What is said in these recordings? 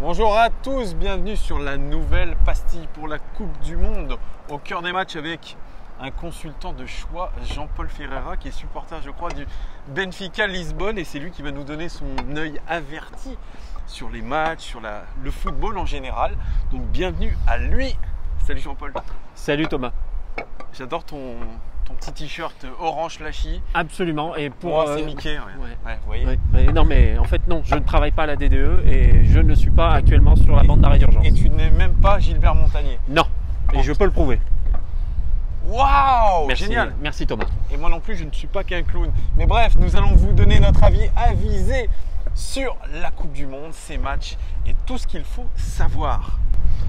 Bonjour à tous, bienvenue sur la nouvelle pastille pour la Coupe du Monde. Au cœur des matchs avec un consultant de choix, Jean-Paul Ferreira, qui est supporter, je crois, du Benfica Lisbonne. Et c'est lui qui va nous donner son œil averti sur les matchs, sur le football en général. Donc bienvenue à lui. Salut Jean-Paul. Salut Thomas. J'adore ton petit t-shirt orange flashy. Absolument. Et pour c'est Mickey. Ouais, vous voyez. Ouais. Non, mais en fait, non, je ne travaille pas à la DDE et je ne suis pas actuellement sur la bande d'arrêt d'urgence. Et tu n'es même pas Gilbert Montagnier. Non. Et je peux le prouver. Waouh, merci, génial. Merci Thomas. Et moi non plus, je ne suis pas qu'un clown. Mais bref, nous allons vous donner notre avis avisé sur la Coupe du Monde, ses matchs et tout ce qu'il faut savoir.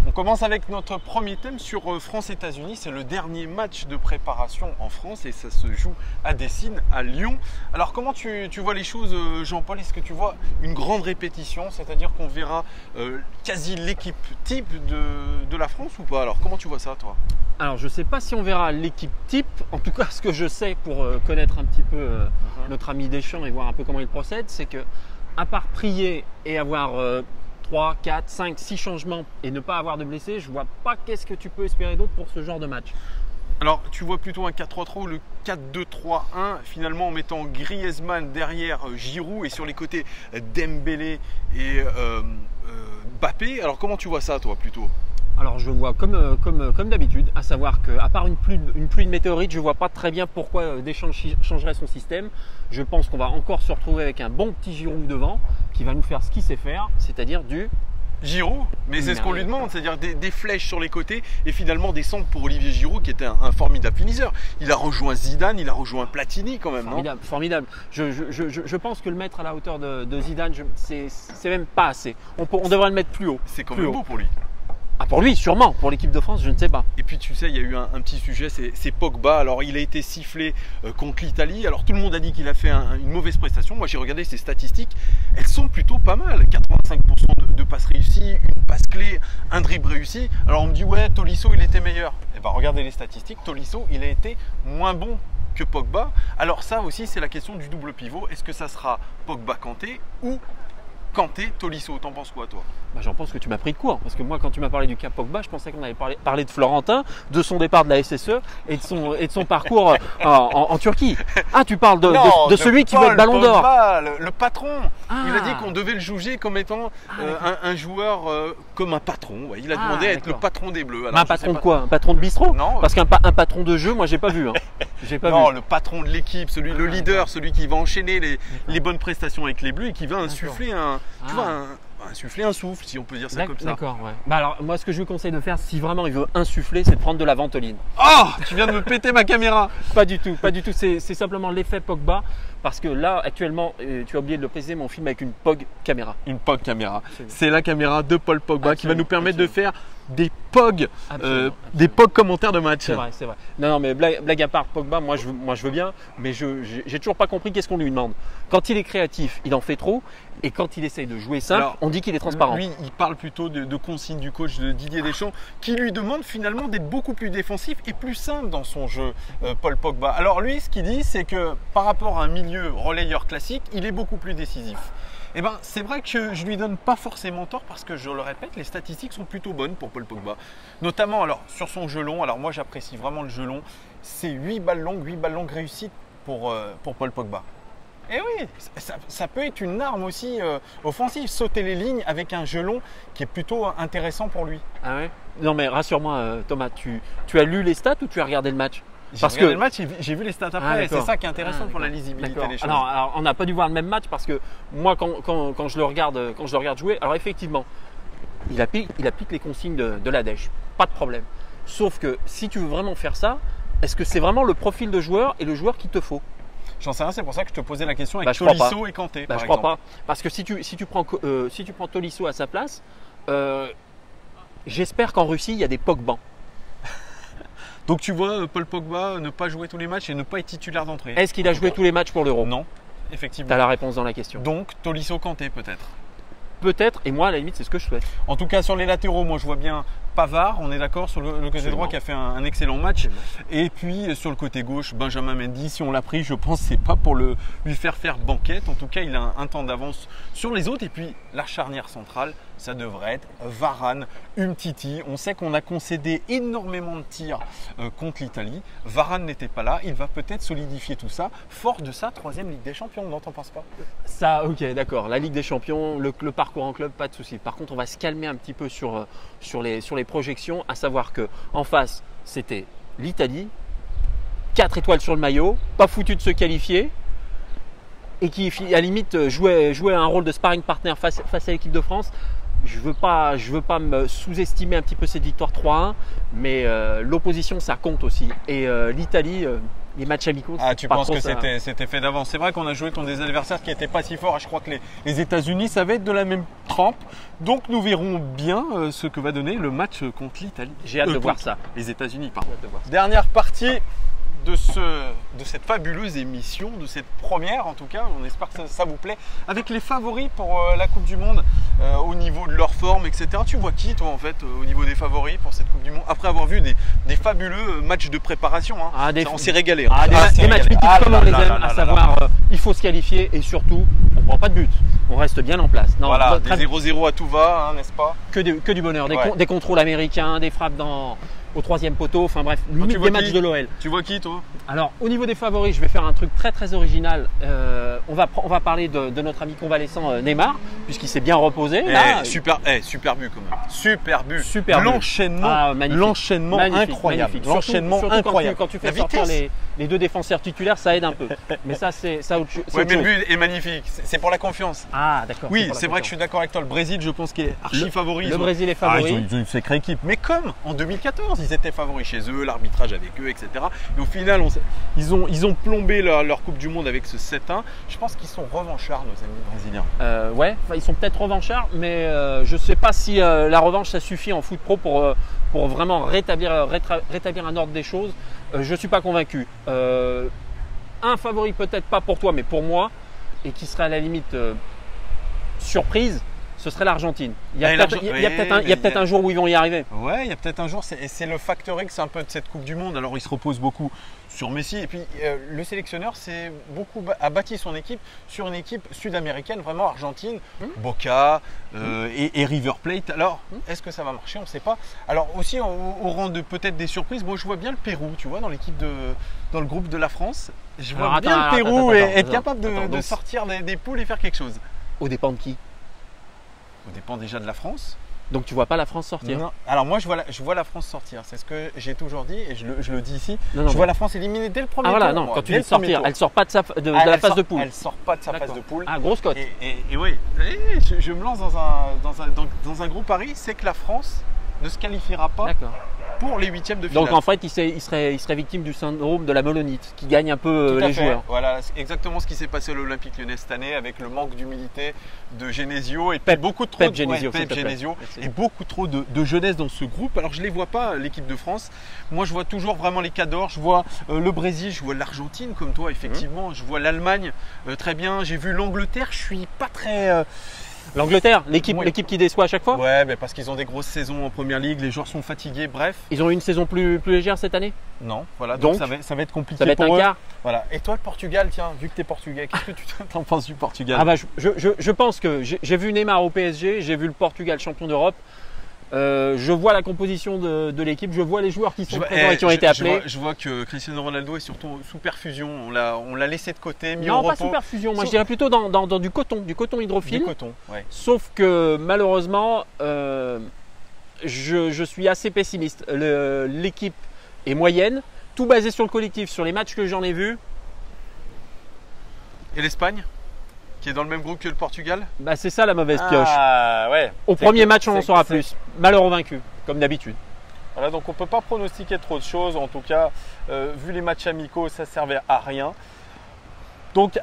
On commence avec notre premier thème sur France-États-Unis. C'est le dernier match de préparation en France et ça se joue à Dessines, à Lyon. Alors comment tu vois les choses, Jean-Paul? Est-ce que tu vois une grande répétition? C'est-à-dire qu'on verra quasi l'équipe type de la France ou pas? Alors comment tu vois ça, toi? Alors je ne sais pas si on verra l'équipe type. En tout cas, ce que je sais pour connaître un petit peu notre ami Deschamps et voir un peu comment il procède, c'est que à part prier et avoir 3, 4, 5, 6 changements et ne pas avoir de blessés, je ne vois pas qu'est-ce que tu peux espérer d'autre pour ce genre de match. Alors, tu vois plutôt un 4-3-3 ou le 4-2-3-1, finalement en mettant Griezmann derrière Giroud et sur les côtés Dembélé et Mbappé. Alors, comment tu vois ça, toi, plutôt? Alors je vois comme d'habitude, à savoir qu'à part une pluie de météorites, je ne vois pas très bien pourquoi Deschamps changerait son système. Je pense qu'on va encore se retrouver avec un bon petit Giroud devant qui va nous faire ce qu'il sait faire, c'est-à-dire du Giroud, mais c'est ce qu'on lui demande, c'est-à-dire des flèches sur les côtés et finalement des centres pour Olivier Giroud qui était un formidable finisseur. Il a rejoint Zidane, il a rejoint Platini quand même, formidable, non? Formidable. Je pense que le mettre à la hauteur de Zidane, c'est même pas assez. On devrait le mettre plus haut. C'est quand même beau pour lui. Ah, pour lui, sûrement. Pour l'équipe de France, je ne sais pas. Et puis tu sais, il y a eu un petit sujet, c'est Pogba. Alors il a été sifflé contre l'Italie. Alors tout le monde a dit qu'il a fait une mauvaise prestation. Moi j'ai regardé ses statistiques. Elles sont plutôt pas mal. 85% de passes réussies, une passe clé, un dribble réussi. Alors on me dit ouais, Tolisso il était meilleur. Eh ben regardez les statistiques. Tolisso il a été moins bon que Pogba. Alors ça aussi c'est la question du double pivot. Est-ce que ça sera Pogba-Kanté ou Kanté-Tolisso? T'en penses quoi, toi? J'en pense que tu m'as pris de court. Parce que moi, quand tu m'as parlé du cas Pogba, je pensais qu'on allait parler de Florentin, de son départ de la SSE et de son parcours en Turquie. Ah, tu parles de celui qui veut être Ballon d'Or. Le patron. Il a dit qu'on devait le juger comme étant un joueur comme un patron. Ouais. Il a demandé à être le patron des Bleus. Alors, un patron de quoi? Un patron de bistrot? Non. Parce qu'un patron de jeu, moi, j'ai pas vu. Non, le patron de l'équipe, le leader, celui qui va enchaîner les bonnes prestations avec les Bleus et qui va insuffler insuffler un souffle, si on peut dire ça comme ça. D'accord, ouais. Alors, moi, ce que je vous conseille de faire, si vraiment il veut insuffler, c'est de prendre de la ventoline. Oh, tu viens de me péter ma caméra. Pas du tout. C'est simplement l'effet Pogba. Parce que là, actuellement, tu as oublié de le préciser, mais on filme avec une POG caméra. Une POG caméra. C'est la caméra de Paul Pogba qui va nous permettre de faire des POG, des POG commentaires de match. C'est vrai. Non, mais blague à part, Pogba, moi je veux bien, mais j'ai toujours pas compris qu'est-ce qu'on lui demande. Quand il est créatif, il en fait trop, et quand il essaye de jouer simple, on dit qu'il est transparent. Lui, il parle plutôt de consignes du coach de Didier Deschamps, qui lui demande finalement d'être beaucoup plus défensif et plus simple dans son jeu, Paul Pogba. Alors lui, ce qu'il dit, c'est que par rapport à un milieu relayeur classique, il est beaucoup plus décisif. Eh ben, c'est vrai que je lui donne pas forcément tort parce que je le répète, les statistiques sont plutôt bonnes pour Paul Pogba. Notamment alors sur son jeu long. Alors moi j'apprécie vraiment le jeu long. C'est 8 balles longues réussies pour Paul Pogba. Et oui, ça peut être une arme aussi offensive, sauter les lignes avec un jeu long qui est plutôt intéressant pour lui. Ah ouais? Non mais rassure-moi Thomas, tu as lu les stats ou tu as regardé le match? Parce que le match, j'ai vu les stats après, c'est ça qui est intéressant pour la lisibilité des choses. Alors, on n'a pas dû voir le même match parce que moi, quand je le regarde jouer, alors effectivement, il applique les consignes de la Dèche, pas de problème. Sauf que si tu veux vraiment faire ça, est-ce que c'est vraiment le profil de joueur et le joueur qu'il te faut? J'en sais rien, c'est pour ça que je te posais la question avec Tolisso et Kanté. Je crois pas, parce que si tu prends Tolisso à sa place, j'espère qu'en Russie il y a des Pogba. Donc tu vois Paul Pogba ne pas jouer tous les matchs et ne pas être titulaire d'entrée. Est-ce qu'il a joué tous les matchs pour l'Euro? Non, effectivement. Tu as la réponse dans la question. Donc Tolisso Kanté peut-être. Peut-être, et moi à la limite c'est ce que je souhaite. En tout cas sur les latéraux, moi je vois bien Pavard, on est d'accord, sur le côté Absolument. droit qui a fait un excellent match. Et puis sur le côté gauche, Benjamin Mendy, si on l'a pris, je pense que c'est pas pour lui faire banquette. En tout cas, il a un temps d'avance sur les autres. Et puis la charnière centrale, ça devrait être Varane, Umtiti. On sait qu'on a concédé énormément de tirs contre l'Italie. Varane n'était pas là. Il va peut-être solidifier tout ça. Fort de sa 3e Ligue des Champions, non, t'en penses pas? Ça, ok, d'accord. La Ligue des Champions, le parcours en club, pas de souci. Par contre, on va se calmer un petit peu sur les projections, à savoir que en face, c'était l'Italie, 4 étoiles sur le maillot, pas foutu de se qualifier, et qui, à la limite, jouait un rôle de sparring partner face à l'équipe de France. Je veux pas me sous-estimer un petit peu cette victoire 3-1, mais l'opposition, ça compte aussi. Et l'Italie, les matchs amicaux. Ah, tu penses que c'était fait d'avance? C'est vrai qu'on a joué contre des adversaires qui n'étaient pas si forts. Je crois que les États-Unis, ça va être de la même trempe. Donc nous verrons bien ce que va donner le match contre l'Italie. J'ai hâte de voir ça. Les États-Unis, pardon. Dernière partie de cette fabuleuse émission, de cette première en tout cas, on espère que ça vous plaît, avec les favoris pour la Coupe du Monde au niveau de leur forme, etc. Tu vois qui toi en fait au niveau des favoris pour cette Coupe du Monde, après avoir vu des fabuleux matchs de préparation, hein. On s'est régalé. Hein. Des matchs mythiques comme on les aime, à savoir il faut se qualifier et surtout on ne prend pas de but, on reste bien en place. Non, voilà, des 0-0 à tout va, hein, n'est-ce pas? Que du bonheur, des contrôles américains, des frappes au 3e poteau, enfin bref, limite des matchs de l'OL. Tu vois qui toi? Alors au niveau des favoris, je vais faire un truc très très original. On va parler de notre ami convalescent Neymar, puisqu'il s'est bien reposé. Super but quand même. Super but. L'enchaînement incroyable. L'enchaînement incroyable. Quand tu fais sortir les deux défenseurs titulaires, ça aide un peu. Mais ça, c'est autre chose. Oui, mais le but est magnifique. C'est pour la confiance. Ah, d'accord. Oui, c'est vrai que je suis d'accord avec toi. Le Brésil, je pense qu'il est archi favori. Le Brésil est favori. Ils ont une sacrée équipe. Mais comme en 2014, ils étaient favoris chez eux, l'arbitrage avec eux, etc. Et au final, ils ont plombé leur Coupe du Monde avec ce 7-1. Je pense qu'ils sont revanchards, nos amis brésiliens. Ouais, ils sont peut-être revanchards, mais je ne sais pas si la revanche, ça suffit en foot pro pour vraiment rétablir un ordre des choses. Je ne suis pas convaincu. Un favori peut-être pas pour toi, mais pour moi, et qui serait à la limite surprise, ce serait l'Argentine. Il y a peut-être un jour où ils vont y arriver. Ouais, il y a peut-être un jour. C'est le facteur X un peu de cette Coupe du Monde. Alors, il se repose beaucoup sur Messi. Et puis, le sélectionneur a bâti son équipe sur une équipe sud-américaine, vraiment argentine. Boca et River Plate. Alors, est-ce que ça va marcher? On ne sait pas. Alors, aussi, au rang de peut-être des surprises, moi, je vois bien le Pérou, tu vois, dans le groupe de la France. Je vois bien le Pérou être capable de sortir des poules et faire quelque chose. Au dépend de qui? Au dépend déjà de la France. Donc tu vois pas la France sortir? Non. Alors moi je vois la France sortir. C'est ce que j'ai toujours dit et je le dis ici. Je vois la France éliminée dès le premier tour. Ah voilà, non, quand tu dis sortir, elle sort pas de la phase de poule. Elle sort pas de sa phase de poule. Ah, grosse cote. Et oui, je me lance dans un gros pari, c'est que la France ne se qualifiera pas pour les huitièmes de finale. Donc en fait, il serait victime du syndrome de la melonite, qui gagne un peu les joueurs. Voilà, c'est exactement ce qui s'est passé à l'Olympique Lyonnais cette année, avec le manque d'humilité de Genesio et puis beaucoup trop de Genesio et beaucoup trop de jeunesse dans ce groupe. Alors je les vois pas, l'équipe de France. Moi, je vois toujours vraiment les cadors. Je vois le Brésil, je vois l'Argentine comme toi, effectivement. Je vois l'Allemagne très bien. J'ai vu l'Angleterre. Je suis pas très L'Angleterre, l'équipe qui déçoit à chaque fois? Ouais, mais parce qu'ils ont des grosses saisons en Première Ligue, les joueurs sont fatigués, bref. Ils ont eu une saison plus légère cette année? Non, voilà, donc ça va être compliqué. Ça va être un quart. Voilà. Et toi, le Portugal, tiens, vu que tu es portugais, qu'est-ce que tu t'en penses du Portugal? Ah bah, je pense que j'ai vu Neymar au PSG, j'ai vu le Portugal champion d'Europe. Je vois la composition de l'équipe, je vois les joueurs qui sont présents et qui ont été appelés. Je vois que Cristiano Ronaldo est surtout sous perfusion. On l'a laissé de côté, mis au repos. Non, pas sous perfusion. Moi, je dirais plutôt dans du coton hydrophile. Du coton, ouais. Sauf que malheureusement, je suis assez pessimiste. L'équipe est moyenne, tout basé sur le collectif, sur les matchs que j'en ai vus. Et l'Espagne, qui est dans le même groupe que le Portugal? Bah, c'est ça la mauvaise pioche. Ouais. Au premier match, on en saura plus. Malheureux vaincu, comme d'habitude. Voilà, donc on ne peut pas pronostiquer trop de choses. En tout cas, vu les matchs amicaux, ça ne servait à rien. Donc,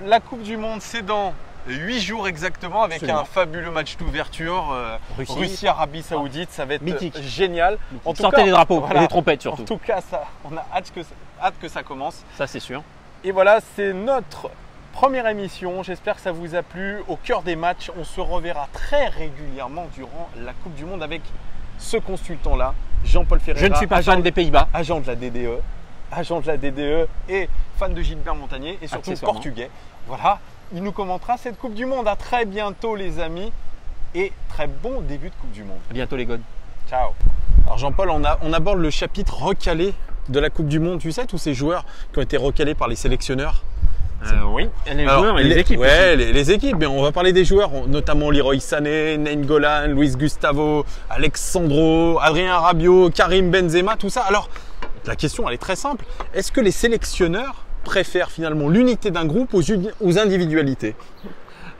la Coupe du Monde, c'est dans 8 jours exactement, avec un fabuleux match d'ouverture. Russie-Arabie Saoudite, ça va être mythique. Génial. Sortez les drapeaux et les trompettes surtout. En tout cas, on a hâte que ça commence. Ça, c'est sûr. Et voilà, c'est notre première émission. J'espère que ça vous a plu. Au cœur des matchs, on se reverra très régulièrement durant la Coupe du Monde avec ce consultant-là, Jean-Paul Ferreira. Je ne suis pas fan des Pays-Bas. Agent de la DDE. Agent de la DDE et fan de Gilbert Montagnier et surtout portugais. Voilà, il nous commentera cette Coupe du Monde. À très bientôt les amis et très bon début de Coupe du Monde. À bientôt les gones. Ciao. Alors Jean-Paul, on aborde le chapitre recalé de la Coupe du Monde. Tu sais, tous ces joueurs qui ont été recalés par les sélectionneurs. Oui, les joueurs et les équipes. Ouais, les équipes. Mais on va parler des joueurs, notamment Leroy Sané, Nainggolan, Luis Gustavo, Alexandro, Adrien Rabiot, Karim Benzema, tout ça. Alors, la question, elle est très simple. Est-ce que les sélectionneurs préfèrent finalement l'unité d'un groupe aux individualités?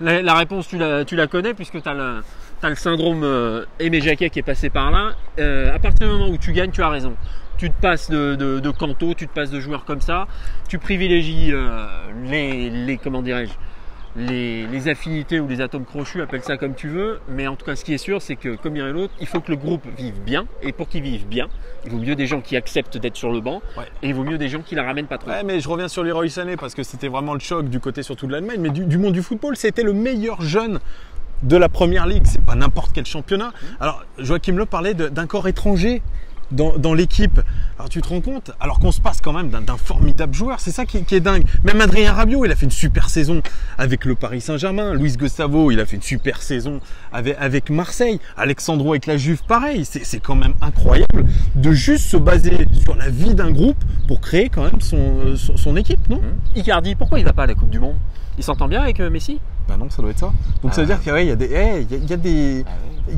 La réponse, tu la connais puisque tu as le syndrome Aimé Jacquet qui est passé par là. À partir du moment où tu gagnes, tu as raison. Tu te passes de Kanto, tu te passes de joueurs comme ça. Tu privilégies comment dirais-je, les affinités ou les atomes crochus, appelle ça comme tu veux. Mais en tout cas, ce qui est sûr, c'est que comme dirait l'autre, il faut que le groupe vive bien. Et pour qu'il vive bien, il vaut mieux des gens qui acceptent d'être sur le banc. Ouais. Et il vaut mieux des gens qui la ramènent pas trop. Ouais, mais je reviens sur Leroy Sané parce que c'était vraiment le choc du côté surtout de l'Allemagne. Mais du monde du football, c'était le meilleur jeune de la Première Ligue. C'est pas n'importe quel championnat. Alors, Joachim Le parlait d'un corps étranger dans l'équipe. Alors tu te rends compte, alors qu'on se passe quand même d'un formidable joueur, c'est ça qui est dingue. Même Adrien Rabiot, il a fait une super saison avec le Paris Saint-Germain. Luis Gustavo, il a fait une super saison avec Marseille. Alexandro avec la Juve, pareil. C'est quand même incroyable de juste se baser sur la vie d'un groupe pour créer quand même son équipe, non? Icardi, pourquoi il va pas à la Coupe du Monde? Il s'entend bien avec Messi? Ben non, ça doit être ça. Donc ça veut dire qu'il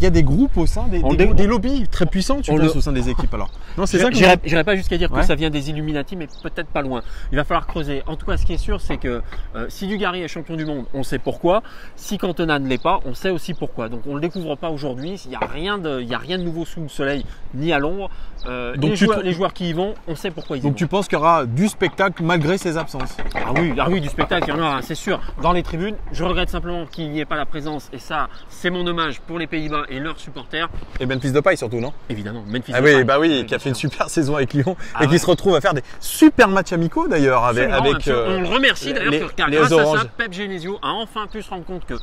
y a des groupes au sein des lobbies très puissants, tu penses, au sein des équipes alors. Non, c'est ça que j'irais pas jusqu'à dire que ça vient des Illuminati, mais peut-être pas loin. Il va falloir creuser. En tout cas, ce qui est sûr, c'est que si Dugarry est champion du monde, on sait pourquoi. Si Cantona ne l'est pas, on sait aussi pourquoi. Donc on le découvre pas aujourd'hui. Il y a rien de nouveau sous le soleil ni à l'ombre. Les joueurs qui y vont, on sait pourquoi ils y vont. Donc tu penses qu'il y aura du spectacle malgré ses absences? Ah oui, du spectacle, il y en aura, c'est sûr. Dans les tribunes, je regrette simplement qu'il n'y ait pas la présence, et ça, c'est mon hommage pour les Pays-Bas et leurs supporters. Et Memphis Depay surtout, non? Évidemment, Memphis Depay. Oui, qui a fait une super saison avec Lyon et qui se retrouve à faire des super matchs amicaux d'ailleurs avec. On le remercie d'ailleurs car grâce à ça, Pep Genesio a enfin pu se rendre compte que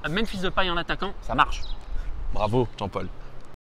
Memphis Depay en attaquant, ça marche. Bravo, Jean-Paul.